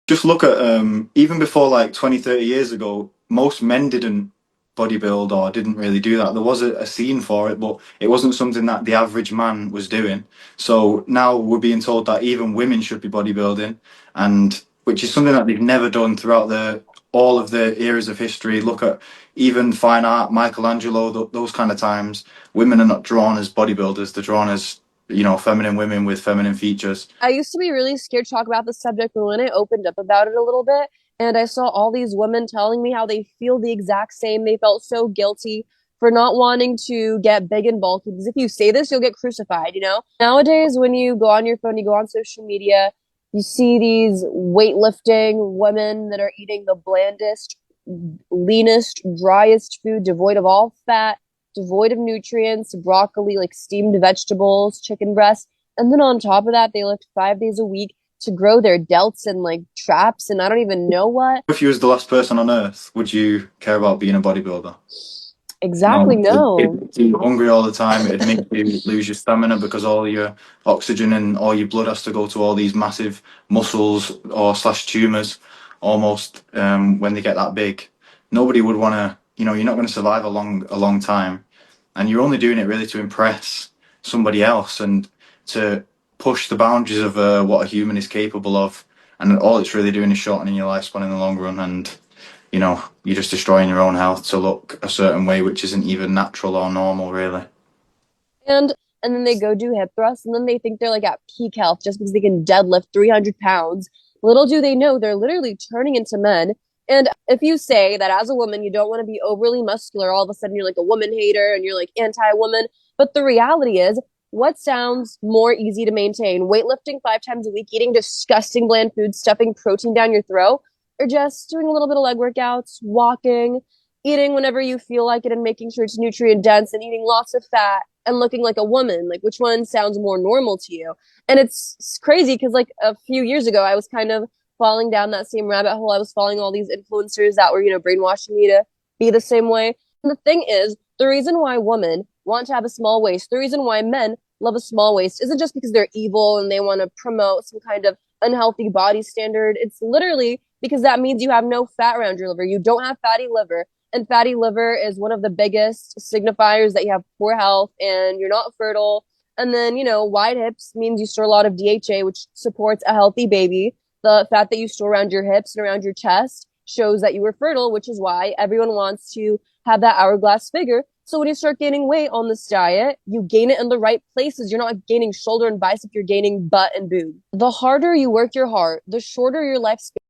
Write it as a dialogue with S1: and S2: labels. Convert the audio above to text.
S1: Just look at even before like 20, 30 years ago, most men didn't bodybuild or didn't really do that. There was a scene for it, but it wasn't something that the average man was doing. So now we're being told that even women should be bodybuilding, and which is something that they've never done throughout the all of the eras of history. Look at even fine art, Michelangelo, those kind of times. Women are not drawn as bodybuilders; they're drawn as, feminine women with feminine features.
S2: I used to be really scared to talk about the subject, but when I opened up about it a little bit and I saw all these women telling me how they feel the exact same, they felt so guilty for not wanting to get big and bulky. Because if you say this, you'll get crucified, you know? Nowadays, when you go on your phone, you go on social media, you see these weightlifting women that are eating the blandest, leanest, driest food, devoid of all fat, devoid of nutrients, broccoli, like steamed vegetables, chicken breast. And then on top of that, they lift 5 days a week to grow their delts and like traps and I don't even know what.
S1: If you was the last person on Earth, would you care about being a bodybuilder?
S2: Exactly,
S1: No,
S2: no.
S1: if you're hungry all the time, it'd make you lose your stamina because all your oxygen and all your blood has to go to all these massive muscles or slash tumors almost when they get that big. Nobody would want to, you're not going to survive a long time. And you're only doing it really to impress somebody else and to push the boundaries of what a human is capable of. And all it's really doing is shortening your lifespan in the long run. And you're just destroying your own health to look a certain way, which isn't even natural or normal, really.
S2: And and then they go do hip thrusts and then they think they're like at peak health just because they can deadlift 300 pounds. Little do they know they're literally turning into men. And if you say that as a woman, you don't want to be overly muscular, all of a sudden you're like a woman hater and you're like anti woman. But the reality is, what sounds more easy to maintain? Weightlifting 5 times a week, eating disgusting bland food, stuffing protein down your throat, or just doing a little bit of leg workouts, walking, eating whenever you feel like it and making sure it's nutrient dense and eating lots of fat and looking like a woman? Like, which one sounds more normal to you? And it's crazy because like a few years ago I was kind of falling down that same rabbit hole. I was following all these influencers that were, brainwashing me to be the same way. And the thing is, the reason why women want to have a small waist, the reason why men love a small waist isn't just because they're evil and they want to promote some kind of unhealthy body standard. It's literally because that means you have no fat around your liver. You don't have fatty liver. And fatty liver is one of the biggest signifiers that you have poor health and you're not fertile. And then, wide hips means you store a lot of DHA, which supports a healthy baby. The fat that you store around your hips and around your chest shows that you were fertile, which is why everyone wants to have that hourglass figure. So when you start gaining weight on this diet, you gain it in the right places. You're not gaining shoulder and bicep, you're gaining butt and boob. The harder you work your heart, the shorter your lifespan.